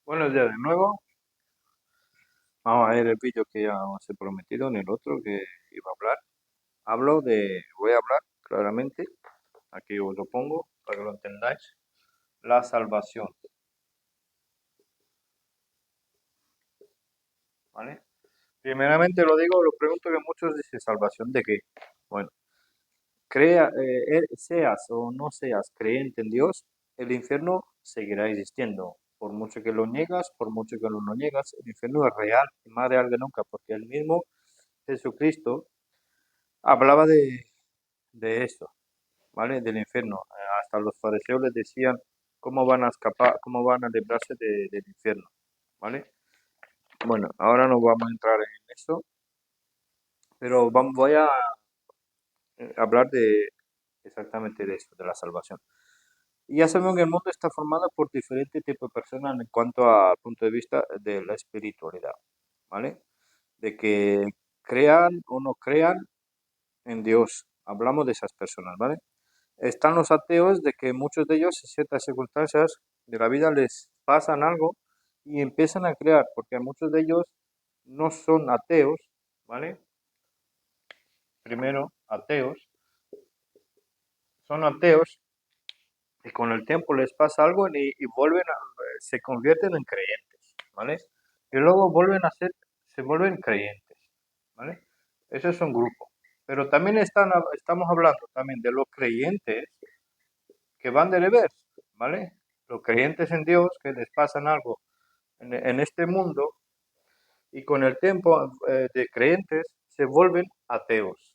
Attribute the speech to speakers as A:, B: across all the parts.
A: Buenos días de nuevo. Vamos a ver el vídeo que ya os he prometido en el otro que iba a hablar. Voy a hablar claramente, aquí os lo pongo para que lo entendáis. La salvación, ¿vale? Primeramente lo pregunto que muchos dicen salvación de qué. Bueno, seas o no seas creyente en Dios, el infierno seguirá existiendo. Por mucho que lo niegas, por mucho que no lo niegas, el infierno es real y más real que nunca, porque el mismo Jesucristo hablaba de eso, ¿vale? Del infierno. Hasta los fariseos les decían cómo van a escapar, cómo van a librarse del infierno, ¿vale? Bueno, ahora no vamos a entrar en eso, pero voy a hablar de exactamente de eso, de la salvación. Y ya sabemos que el mundo está formado por diferentes tipos de personas en cuanto al punto de vista de la espiritualidad, ¿vale? De que crean o no crean en Dios. Hablamos de esas personas, ¿vale? Están los ateos de que muchos de ellos en ciertas circunstancias de la vida les pasan algo y empiezan a crear, porque muchos de ellos no son ateos, ¿vale? Primero, ateos, son ateos y con el tiempo les pasa algo y se convierten en creyentes, ¿vale? Y luego se vuelven creyentes, ¿vale? Eso es un grupo. Pero también estamos hablando también de los creyentes que van de revés, ¿vale? Los creyentes en Dios que les pasan algo en este mundo y con el tiempo de creyentes se vuelven ateos,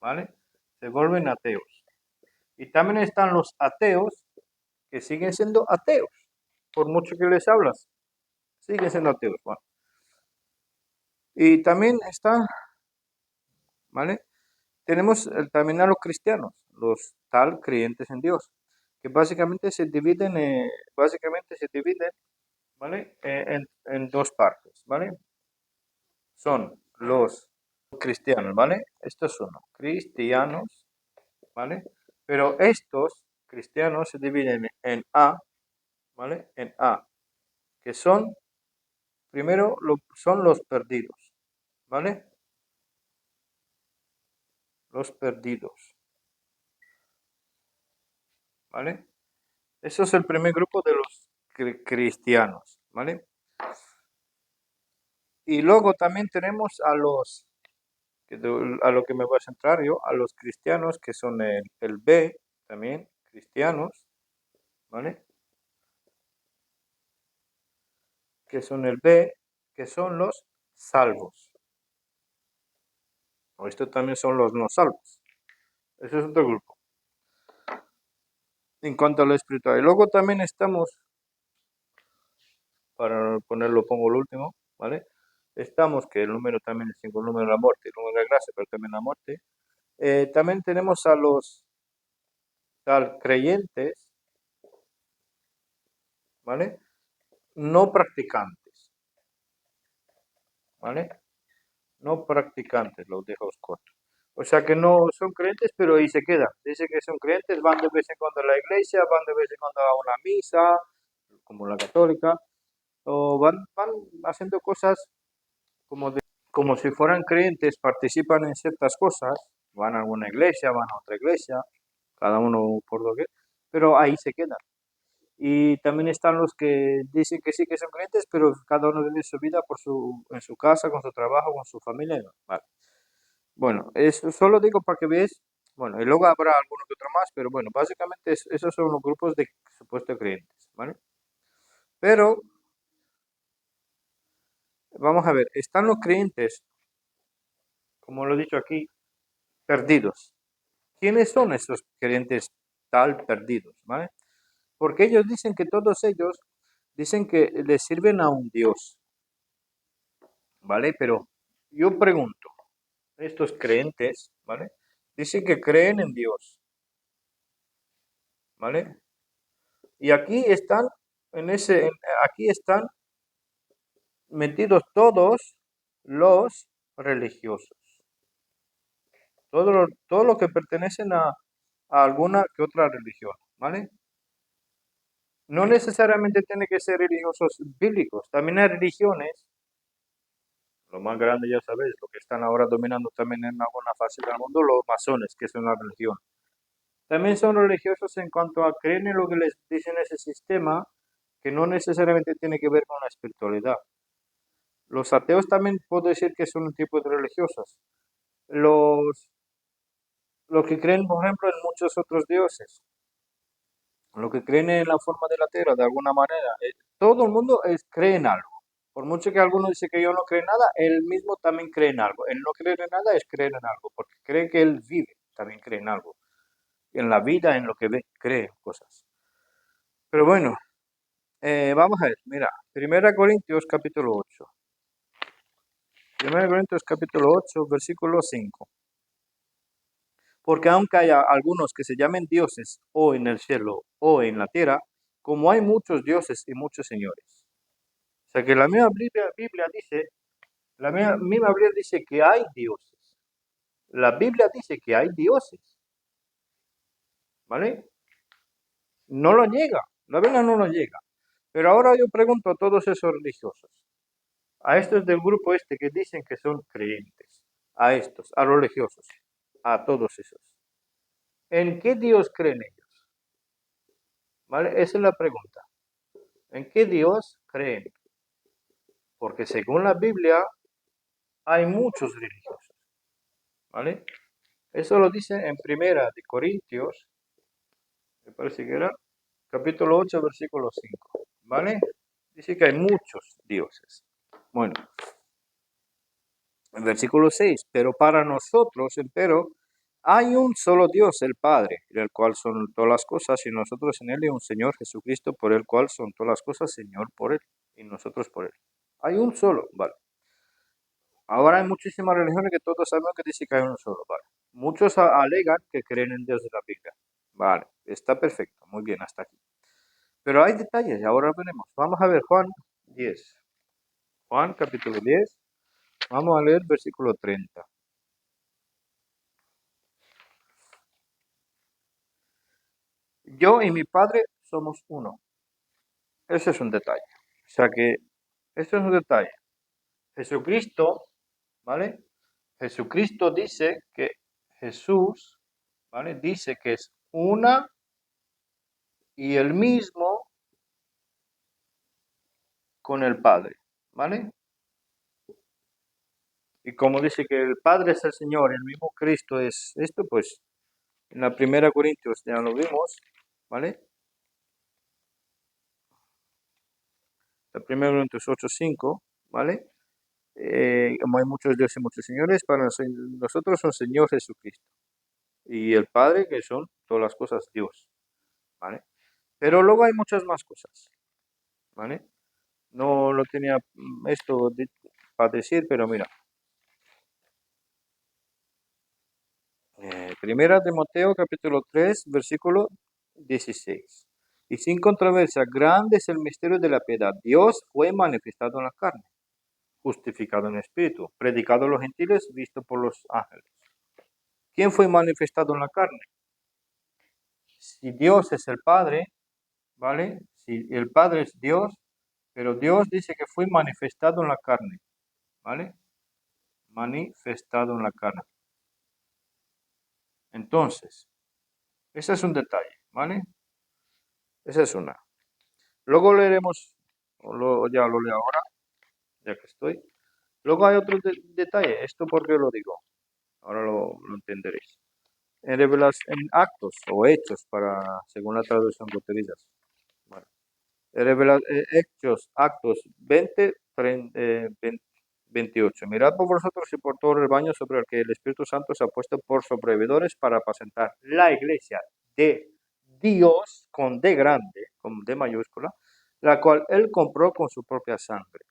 A: ¿vale? Se vuelven ateos. Y también están los ateos que siguen siendo ateos, por mucho que les hablas, siguen siendo ateos. Bueno. Y también está, ¿vale? Tenemos también a los cristianos, los tal creyentes en Dios, que básicamente se dividen, ¿vale? En dos partes, ¿vale? Son los cristianos, ¿vale? Estos son cristianos, ¿vale? Pero estos cristianos se dividen en A, ¿vale? En A, que son, primero, son los perdidos, ¿vale? Los perdidos, ¿vale? Eso es el primer grupo de los cristianos, ¿vale? Y luego también tenemos a lo que me voy a centrar yo, a los cristianos que son el B, también, cristianos, ¿vale? Que son el B, que son los salvos. O estos también son los no salvos. Ese es otro grupo. En cuanto a lo espiritual. Y luego también estamos, para ponerlo, pongo el último, ¿vale? Estamos, que el número también es 5, el número de la muerte, el número de la gracia, pero también la muerte. También tenemos a los tal creyentes, ¿vale? No practicantes, ¿vale? No practicantes, los dejo cortos. O sea que no son creyentes, pero ahí se quedan. Dice que son creyentes, van de vez en cuando a la iglesia, van de vez en cuando a una misa, como la católica, o van haciendo cosas como si fueran creyentes, participan en ciertas cosas, van a alguna iglesia, van a otra iglesia, cada uno por lo que, pero ahí se quedan. Y también están los que dicen que sí que son creyentes, pero cada uno vive su vida en su casa, con su trabajo, con su familia. Vale. Bueno, eso solo digo para que veáis. Bueno, y luego habrá alguno que otro más, pero bueno, básicamente esos son los grupos de supuestos creyentes, ¿vale? Pero vamos a ver, están los creyentes, como lo he dicho aquí, perdidos. ¿Quiénes son esos creyentes tal perdidos, ¿vale? Porque ellos dicen que todos ellos dicen que le sirven a un Dios, ¿vale? Pero yo pregunto, estos creyentes, ¿vale? Dicen que creen en Dios, ¿vale? Y aquí están metidos todos los religiosos, todo lo que pertenecen a alguna que otra religión, ¿vale? no necesariamente tiene que ser religiosos bíblicos. También hay religiones, lo más grande ya sabéis, lo que están ahora dominando también en alguna fase del mundo, los masones, que es una religión. También son religiosos en cuanto a creer en lo que les dicen ese sistema, que no necesariamente tiene que ver con la espiritualidad. Los ateos también puedo decir que son un tipo de religiosos. Los, los que creen, por ejemplo, en muchos otros dioses, los que creen en la forma de la tierra, de alguna manera, todo el mundo cree en algo. Por mucho que alguno dice que yo no creo en nada, él mismo también cree en algo. Él no cree en nada es creer en algo, porque cree que él vive, también cree en algo. En la vida, en lo que ve, cree en cosas. Pero bueno, vamos a ver, mira, Primera Corintios capítulo 8. Primera Corintios capítulo 8, versículo 5. Porque aunque haya algunos que se llamen dioses o en el cielo o en la tierra, como hay muchos dioses y muchos señores. O sea que la misma Biblia dice, la misma Biblia dice que hay dioses. La Biblia dice que hay dioses, ¿vale? No lo niega, la Biblia no lo niega. Pero ahora yo pregunto a todos esos religiosos, a estos del grupo este que dicen que son creyentes, a estos, a los religiosos, a todos esos. ¿En qué Dios creen ellos? ¿Vale? Esa es la pregunta. ¿En qué Dios creen? Porque según la Biblia hay muchos religiosos, ¿vale? Eso lo dice en Primera de Corintios, me parece que era capítulo 8, versículo 5, ¿vale? Dice que hay muchos dioses. Bueno, el versículo 6, pero para nosotros, empero, hay un solo Dios, el Padre, el cual son todas las cosas, y nosotros en él, y un Señor Jesucristo, por el cual son todas las cosas, Señor por él, y nosotros por él. Hay un solo, ¿vale? Ahora hay muchísimas religiones que todos sabemos que dicen que hay uno solo, ¿vale? Muchos alegan que creen en Dios de la Biblia. Vale, está perfecto, muy bien, hasta aquí. Pero hay detalles, y ahora veremos. Vamos a ver Juan 10. Juan capítulo 10, vamos a leer versículo 30. Yo y mi Padre somos uno. Ese es un detalle. O sea que, eso es un detalle. Jesucristo, ¿vale? Jesucristo dice que Jesús, ¿vale? Dice que es una y el mismo con el Padre, ¿vale? Y como dice que el Padre es el Señor, el mismo Cristo es esto, pues en la primera Corintios ya lo vimos, ¿vale? La primera Corintios 8:5, ¿vale? Como hay muchos dioses y muchos señores, para nosotros son Señor Jesucristo y el Padre, que son todas las cosas Dios, ¿vale? Pero luego hay muchas más cosas, ¿vale? No lo tenía esto para decir, pero mira, Primera Timoteo capítulo 3, versículo 16. Y sin controversia, grande es el misterio de la piedad. Dios fue manifestado en la carne, justificado en el espíritu, predicado a los gentiles, visto por los ángeles. ¿Quién fue manifestado en la carne? Si Dios es el Padre, ¿vale? Si el Padre es Dios, pero Dios dice que fue manifestado en la carne, ¿vale? Manifestado en la carne. Entonces, ese es un detalle, ¿vale? Esa es una. Luego leeremos, ya lo leo ahora, ya que estoy. Luego hay otro detalle, esto porque lo digo, ahora lo entenderéis. En actos o hechos, según la traducción que utilizas. Bueno, Hechos, actos 20, 28. Mirad por vosotros y por todo el rebaño sobre el que el Espíritu Santo se ha puesto por sobrevividores para apacentar la iglesia de Dios con D grande, con D mayúscula, la cual él compró con su propia sangre.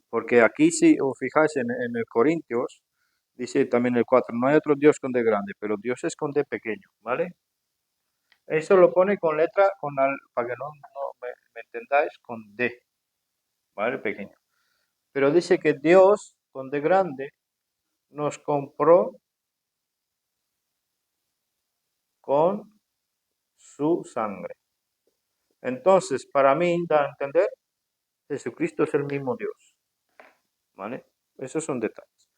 A: Porque aquí, si os fijáis en el Corintios, dice también el 4, no hay otro Dios con D grande, pero Dios es con D pequeño, ¿vale? Eso lo pone con letra, para que no me entendáis, con D, ¿vale? Pequeño. Pero dice que Dios, con D grande, nos compró con su sangre. Entonces, para mí, da a entender, Jesucristo es el mismo Dios. ¿Vale? Esos son detalles.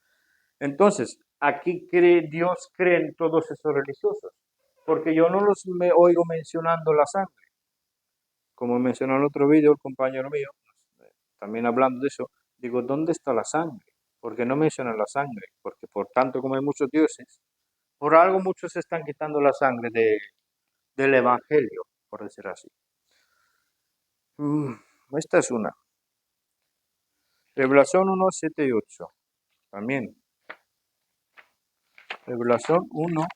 A: Entonces, aquí Dios cree en todos esos religiosos, porque yo no los oigo mencionando la sangre. Como mencionó en otro vídeo el compañero mío, también hablando de eso, digo, ¿dónde está la sangre? Porque no mencionan la sangre, porque por tanto como hay muchos dioses, por algo muchos están quitando la sangre del Evangelio, por decir así. Esta es una. Revelación 1, 7 y 8. También. Revelación 1,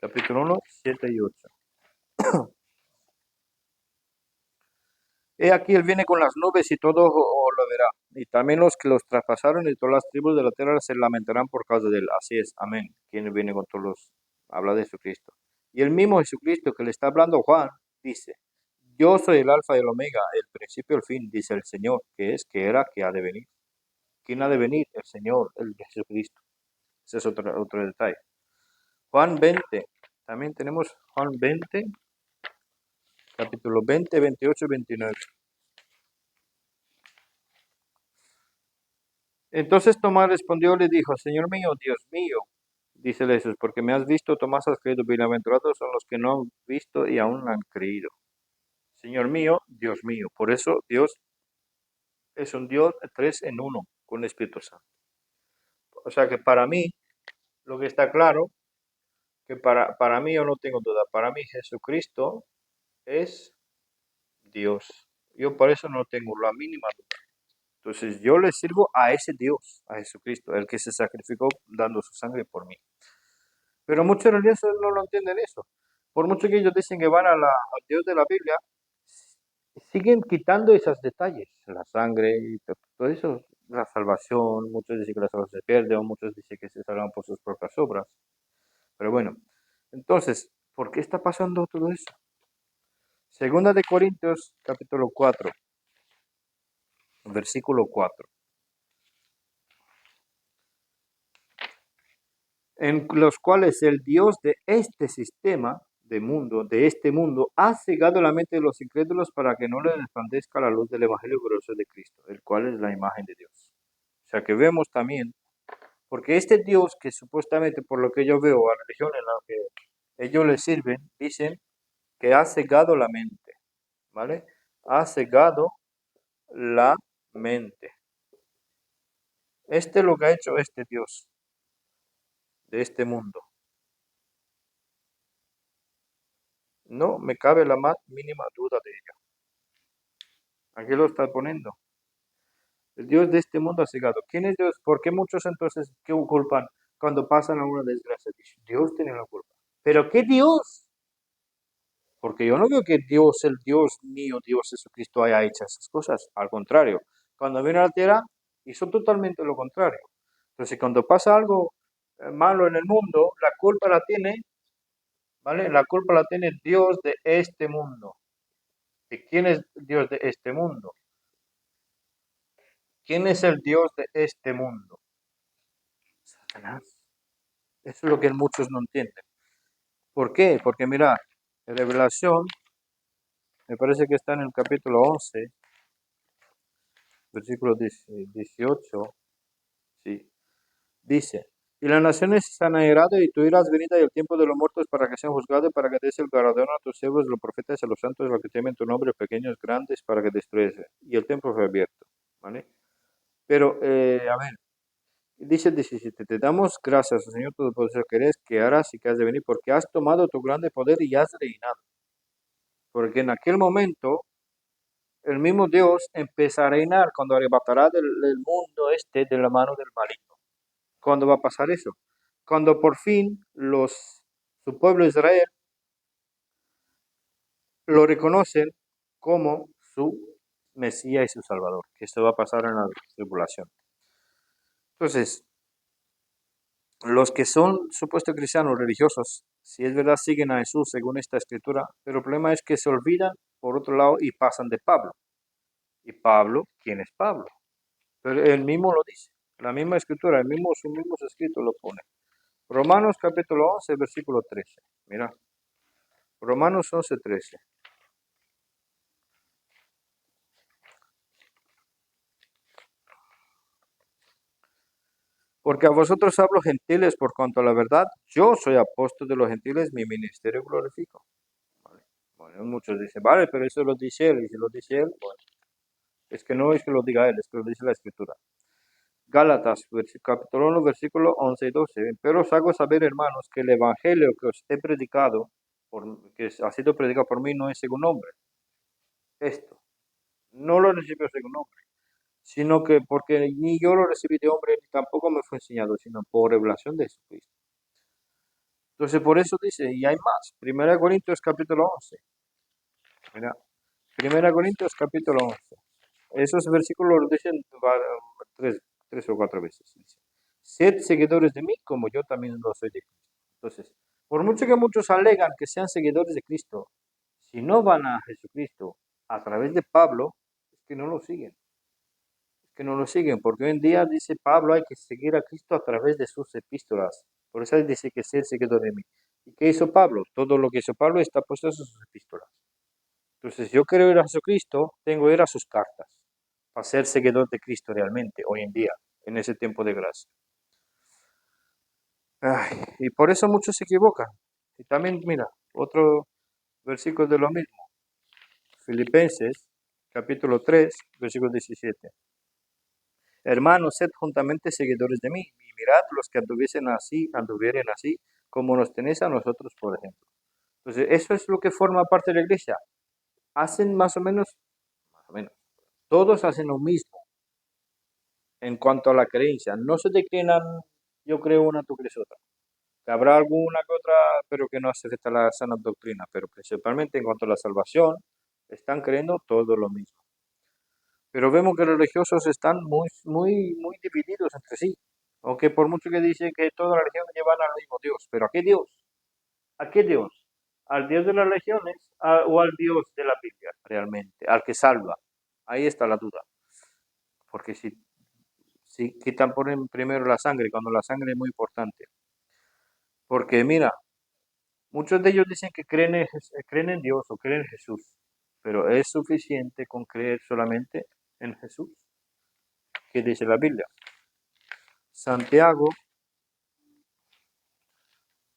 A: capítulo 1, 7 y 8. He aquí él viene con las nubes y todo lo verá. Y también los que los traspasaron y todas las tribus de la tierra se lamentarán por causa de él. Así es, amén. Quien viene con todos los... Habla de Jesucristo. Y el mismo Jesucristo que le está hablando Juan, dice, yo soy el alfa y el omega, el principio y el fin, dice el Señor, que es, que era, que ha de venir. ¿Quién ha de venir? El Señor, el Jesucristo. Ese es otro detalle. Juan 20. También tenemos Juan 20, capítulo 20, 28 y 29. Entonces Tomás respondió y le dijo, Señor mío, Dios mío, dice Jesús, porque me has visto, Tomás, has creído, bienaventurados son los que no han visto y aún han creído. Señor mío, Dios mío. Por eso Dios es un Dios 3 en 1 con el Espíritu Santo. O sea que para mí, lo que está claro, que para mí yo no tengo duda, para mí Jesucristo es Dios. Yo por eso no tengo la mínima duda. Entonces yo le sirvo a ese Dios, a Jesucristo, el que se sacrificó dando su sangre por mí. Pero muchos religiosos no lo entienden eso. Por mucho que ellos dicen que van al Dios de la Biblia, siguen quitando esos detalles, la sangre y todo eso, la salvación. Muchos dicen que la salvación se pierde, o muchos dicen que se salvan por sus propias obras. Pero bueno, entonces, ¿por qué está pasando todo eso? Segunda de Corintios, capítulo 4, versículo 4. En los cuales el Dios de este sistema de este mundo, ha cegado la mente de los incrédulos para que no les resplandezca la luz del Evangelio glorioso de Cristo, el cual es la imagen de Dios. O sea que vemos también, porque este Dios que supuestamente, por lo que yo veo, a la religión en la que ellos le sirven, dicen que ha cegado la mente, ¿vale? Ha cegado la mente. Este es lo que ha hecho este Dios de este mundo. No me cabe la más mínima duda de ello. Aquí lo está poniendo. El Dios de este mundo ha cegado. ¿Quién es Dios? ¿Por qué muchos entonces qué culpan cuando pasan a una desgracia? Dios tiene la culpa. ¿Pero qué Dios? Porque yo no veo que Dios, el Dios mío, Dios Jesucristo, haya hecho esas cosas. Al contrario, cuando vino a la tierra, hizo totalmente lo contrario. Entonces, cuando pasa algo malo en el mundo, la culpa la tiene, ¿vale? La culpa la tiene Dios de este mundo. ¿Y quién es Dios de este mundo? ¿Quién es el Dios de este mundo? Satanás. Eso es lo que muchos no entienden. ¿Por qué? Porque mira, en Revelación, me parece que está en el capítulo 11, versículo 18, sí, dice, y las naciones se han airado y tú irás venida y el tiempo de los muertos para que sean juzgados, para que des el galardón a tus siervos, los profetas y a los santos, los que temen tu nombre, pequeños, grandes, para que destruyes. Y el templo fue abierto, ¿vale? Pero, a ver, dice el 17, te damos gracias, Señor Todopoderoso, que eres, que harás y que has de venir, porque has tomado tu grande poder y has reinado. Porque en aquel momento el mismo Dios empezará a reinar cuando arrebatará del mundo este de la mano del maligno. ¿Cuándo va a pasar eso? Cuando por fin su pueblo Israel lo reconocen como su Mesías y su Salvador, que esto va a pasar en la tribulación. Entonces, los que son supuestos cristianos religiosos, si es verdad, siguen a Jesús según esta escritura, pero el problema es que se olvidan, por otro lado, y pasan de Pablo. ¿Y Pablo? ¿Quién es Pablo? Pero él mismo lo dice, la misma escritura, sus mismos escritos lo pone. Romanos capítulo 11, versículo 13. Mira, Romanos 11:13. Porque a vosotros hablo gentiles por cuanto a la verdad, yo soy apóstol de los gentiles, mi ministerio glorifico. Vale. Bueno, muchos dicen, vale, pero eso lo dice él, y si lo dice él, bueno, es que no es que lo diga él, es que lo dice la Escritura. Gálatas, capítulo 1, versículo 11 y 12. Pero os hago saber, hermanos, que el evangelio que os he predicado, que ha sido predicado por mí, no es según hombre. Esto, no lo recibió según hombre, sino que porque ni yo lo recibí de hombre, ni tampoco me fue enseñado, sino por revelación de Jesucristo. Entonces, por eso dice, y hay más. 1 Corintios capítulo 11. Mira, 1 Corintios capítulo 11. Esos versículos lo dicen tres o cuatro veces. Dice, sed seguidores de mí como yo también lo soy de Cristo. Entonces, por mucho que muchos alegan que sean seguidores de Cristo, si no van a Jesucristo a través de Pablo, es que no lo siguen. Es que no lo siguen, porque hoy en día dice Pablo hay que seguir a Cristo a través de sus epístolas. Por eso él dice que ser seguidor de mí. ¿Y qué hizo Pablo? Todo lo que hizo Pablo está puesto en sus epístolas. Entonces, yo quiero ir a Jesucristo, tengo que ir a sus cartas para ser seguidor de Cristo realmente, hoy en día, en ese tiempo de gracia. Ay, y por eso muchos se equivocan. Y también, mira, otro versículo de lo mismo. Filipenses, capítulo 3, versículo 17. Hermanos, sed juntamente seguidores de mí, y mirad los que anduvieren así, como nos tenéis a nosotros, por ejemplo. Entonces, eso es lo que forma parte de la iglesia. Hacen más o menos, todos hacen lo mismo en cuanto a la creencia. No se declinan, yo creo una, tú crees otra. Habrá alguna que otra, pero que no acepta la sana doctrina, pero principalmente en cuanto a la salvación, están creyendo todo lo mismo. Pero vemos que los religiosos están muy divididos entre sí. Aunque por mucho que dicen que todas las religiones llevan al mismo Dios. ¿Pero a qué Dios? ¿A qué Dios? ¿Al Dios de las religiones o al Dios de la Biblia realmente? Al que salva. Ahí está la duda. Porque si quitan primero la sangre, cuando la sangre es muy importante. Porque mira, muchos de ellos dicen que creen en Dios o creen en Jesús. Pero ¿es suficiente con creer solamente en Jesús? ¿Qué dice la Biblia? Santiago,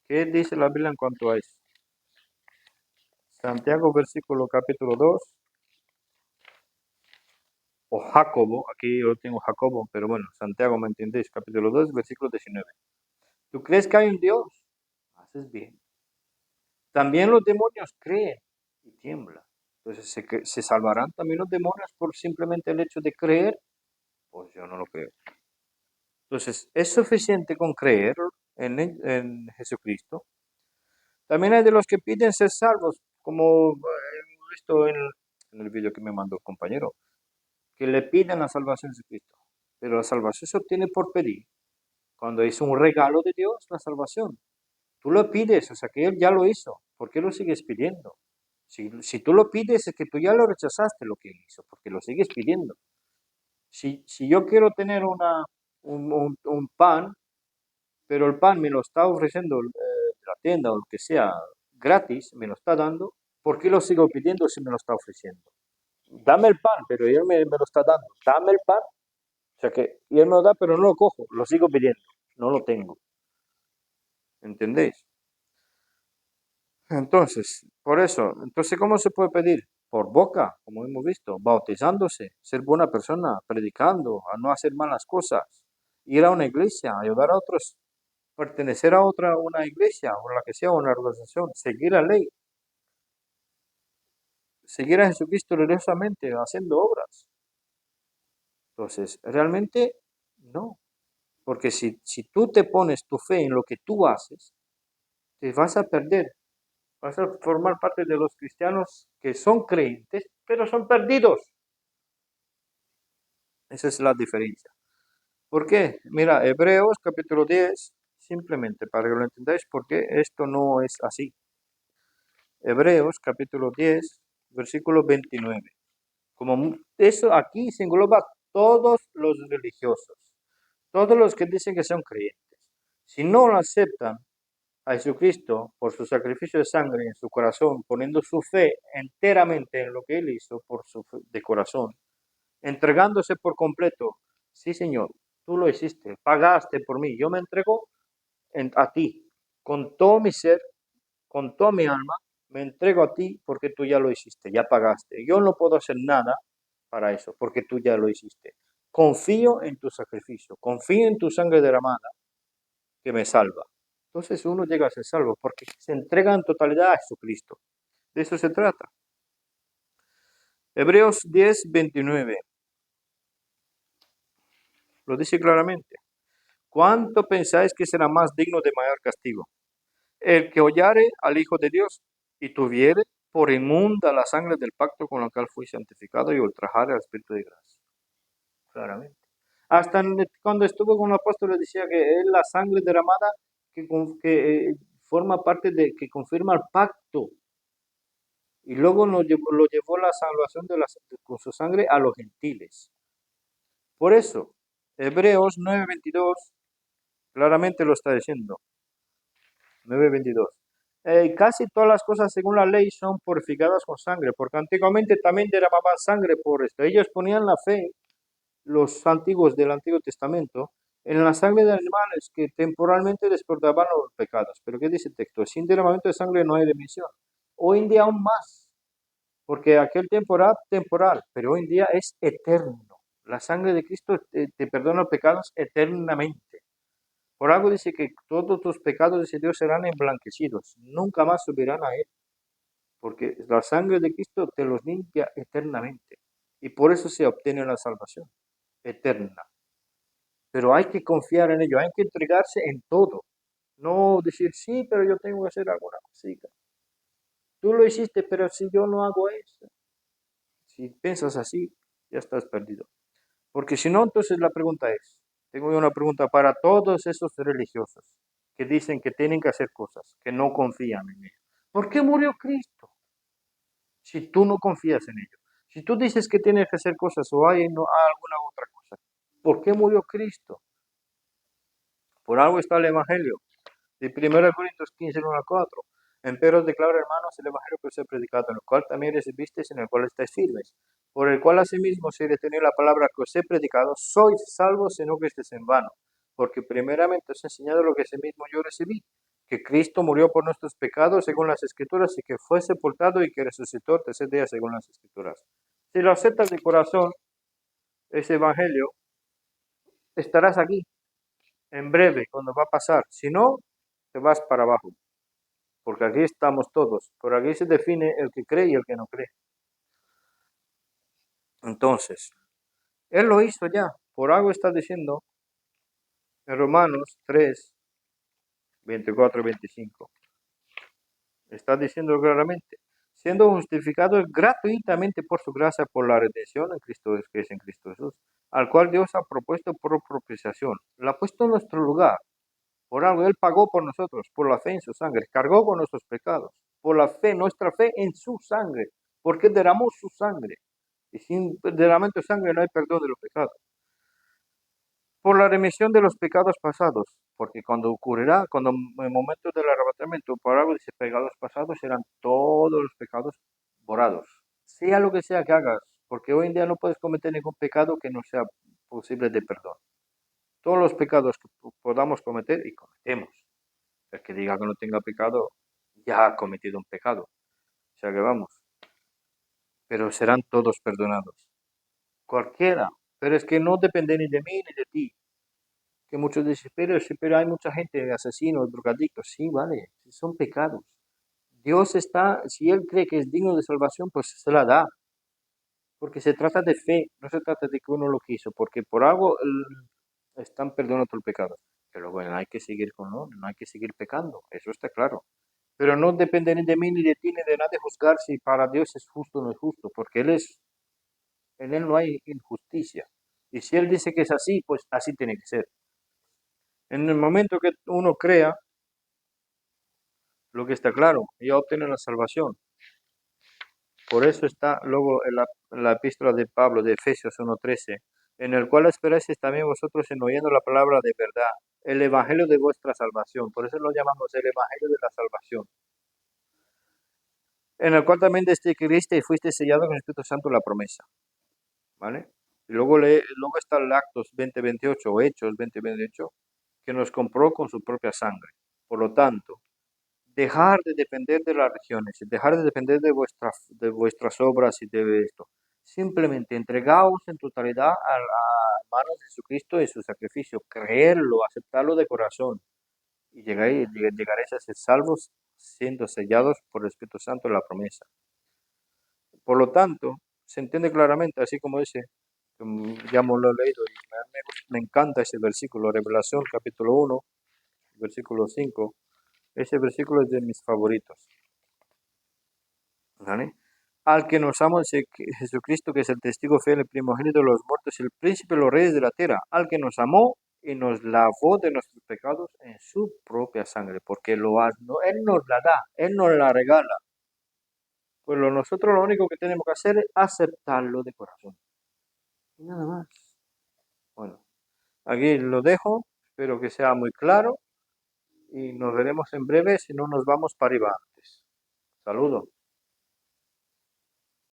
A: ¿qué dice la Biblia en cuanto a eso? Santiago, versículo capítulo 2, o Jacobo, aquí yo tengo Jacobo, pero bueno, Santiago, ¿me entendéis? Capítulo 2, versículo 19. ¿Tú crees que hay un Dios? Haces bien. También los demonios creen y tiemblan. Entonces, ¿se salvarán también los demonios por simplemente el hecho de creer? Pues yo no lo creo. Entonces, ¿es suficiente con creer en Jesucristo? También hay de los que piden ser salvos, como hemos visto en el vídeo que me mandó el compañero, que le piden la salvación de Cristo. Pero la salvación se obtiene por pedir. Cuando es un regalo de Dios, la salvación. Tú lo pides, o sea que Él ya lo hizo. ¿Por qué lo sigues pidiendo? Si tú lo pides, es que tú ya lo rechazaste lo que Él hizo, porque lo sigues pidiendo. Si yo quiero tener un pan, pero el pan me lo está ofreciendo la tienda o lo que sea gratis, me lo está dando, ¿por qué lo sigo pidiendo si me lo está ofreciendo? Dame el pan, pero él me lo está dando. Dame el pan. O sea que, y él me lo da, pero no lo cojo, lo sigo pidiendo. No lo tengo. ¿Entendéis? Entonces, por eso, entonces, ¿cómo se puede pedir? Por boca, como hemos visto, bautizándose, ser buena persona, predicando, a no hacer malas cosas, ir a una iglesia, ayudar a otros, pertenecer a una iglesia, o la que sea, una organización, seguir la ley, seguir a Jesucristo religiosamente, haciendo obras. Entonces, realmente, no. Porque si tú te pones tu fe en lo que tú haces, te vas a perder. Vas a formar parte de los cristianos que son creyentes, pero son perdidos. Esa es la diferencia. ¿Por qué? Mira, Hebreos capítulo 10, simplemente para que lo entendáis, porque esto no es así. Hebreos capítulo 10, versículo 29. Como eso aquí se engloba todos los religiosos, todos los que dicen que son creyentes. Si no lo aceptan a Jesucristo por su sacrificio de sangre en su corazón, poniendo su fe enteramente en lo que Él hizo por su fe de corazón, entregándose por completo. Sí, Señor, tú lo hiciste, pagaste por mí, yo me entrego a ti, con todo mi ser, con toda mi alma, me entrego a ti porque tú ya lo hiciste, ya pagaste. Yo no puedo hacer nada para eso, porque tú ya lo hiciste. Confío en tu sacrificio, confío en tu sangre derramada que me salva. Entonces uno llega a ser salvo porque se entrega en totalidad a Jesucristo. De eso se trata. Hebreos 10:29 lo dice claramente. ¿Cuánto pensáis que será más digno de mayor castigo? El que hollare al Hijo de Dios y tuviere por inmunda la sangre del pacto con la cual fui santificado y ultrajare al Espíritu de gracia. Claramente. Hasta cuando estuvo con el apóstol le decía que es la sangre derramada que forma parte de, que confirma el pacto. Y luego lo llevó la salvación con su sangre a los gentiles. Por eso, Hebreos 9:22 claramente lo está diciendo. 9:22. Casi todas las cosas según la ley son purificadas con sangre, porque antiguamente también derramaban sangre por esto. Ellos ponían la fe, los antiguos del Antiguo Testamento, en la sangre de animales que temporalmente les perdonaban los pecados. Pero ¿qué dice el texto? Sin derramamiento de sangre no hay remisión. Hoy en día aún más, porque aquel tiempo era temporal, pero hoy en día es eterno. La sangre de Cristo te perdona los pecados eternamente. Por algo dice que todos tus pecados, dice Dios, serán emblanquecidos, nunca más subirán a Él, porque la sangre de Cristo te los limpia eternamente. Y por eso se obtiene la salvación eterna. Pero hay que confiar en ello, hay que entregarse en todo. No decir, sí, pero yo tengo que hacer alguna cosita. Tú lo hiciste, pero si yo no hago eso. Si piensas así, ya estás perdido. Porque si no, entonces la pregunta es, tengo yo una pregunta para todos esos religiosos que dicen que tienen que hacer cosas, que no confían en ello. ¿Por qué murió Cristo si tú no confías en ello? Si tú dices que tienes que hacer cosas o hay alguna otra cosa, ¿por qué murió Cristo? Por algo está el Evangelio. De 1 Corintios 15, 1 al 4. Empero os declaro, hermanos, el evangelio que os he predicado, en el cual también recibisteis, en el cual estáis firmes, por el cual asimismo si retenéis la palabra que os he predicado, sois salvos si no creéis en vano. Porque primeramente os he enseñado lo que ese mismo yo recibí, que Cristo murió por nuestros pecados según las Escrituras, y que fue sepultado y que resucitó el tercer día según las Escrituras. Si lo aceptas de corazón, ese evangelio, estarás aquí en breve, cuando va a pasar. Si no, te vas para abajo. Porque aquí estamos todos. Por aquí se define el que cree y el que no cree. Entonces, Él lo hizo ya. Por algo está diciendo en Romanos 3, 24 y 25. Está diciendo claramente, siendo justificados gratuitamente por su gracia, por la redención en Cristo, que es en Cristo Jesús, al cual Dios ha propuesto por propiciación. La ha puesto en nuestro lugar. Por algo Él pagó por nosotros, por la fe en su sangre, cargó con nuestros pecados, por la fe, nuestra fe en su sangre, porque derramó su sangre. Y sin derramamiento de sangre no hay perdón de los pecados. Por la remisión de los pecados pasados, porque cuando ocurrirá, cuando en el momento del arrebatamiento, por algo dice pecados pasados, serán todos los pecados borrados. Sea lo que sea que hagas, porque hoy en día no puedes cometer ningún pecado que no sea posible de perdón. Todos los pecados que podamos cometer y cometemos. El que diga que no tenga pecado, ya ha cometido un pecado. O sea que vamos. Pero serán todos perdonados. Cualquiera. Pero es que no depende ni de mí ni de ti. Que muchos dicen, pero, sí, pero hay mucha gente, asesinos, drogadictos. Sí, vale, son pecados. Dios está, si Él cree que es digno de salvación, pues se la da. Porque se trata de fe, no se trata de que uno lo quiso. Porque por algo están perdonando el pecado. Pero bueno, hay que seguir con no hay que seguir pecando. Eso está claro. Pero no depende ni de mí, ni de ti, ni de nadie juzgar si para Dios es justo o no es justo, porque en Él no hay injusticia. Y si Él dice que es así, pues así tiene que ser. En el momento que uno crea, lo que está claro, ya obtiene la salvación. Por eso está luego en la epístola de Pablo de Efesios 1:13, en el cual esperáis también vosotros en oyendo la palabra de verdad, el evangelio de vuestra salvación. Por eso lo llamamos el evangelio de la salvación, en el cual también desde que creíste y fuiste sellado con el Espíritu Santo la promesa. ¿Vale? Y luego está el Actos 20:28 o Hechos 20:28, que nos compró con su propia sangre. Por lo tanto, dejar de depender de las regiones, dejar de depender de vuestras obras y de esto. Simplemente entregaos en totalidad a manos de Jesucristo y su sacrificio, creerlo, aceptarlo de corazón y llegaréis a ser salvos siendo sellados por el Espíritu Santo en la promesa. Por lo tanto, se entiende claramente, así como dice, ya lo he leído y me encanta ese versículo, Revelación capítulo 1, versículo 5. Ese versículo es de mis favoritos. ¿Vale? Al que nos ama Jesucristo, que es el testigo fiel, el primogénito de los muertos, el príncipe de los reyes de la tierra, al que nos amó y nos lavó de nuestros pecados en su propia sangre, porque Él nos la da, Él nos la regala. Pues nosotros lo único que tenemos que hacer es aceptarlo de corazón. Y nada más. Bueno, aquí lo dejo, espero que sea muy claro y nos veremos en breve si no nos vamos para arriba antes. Saludos.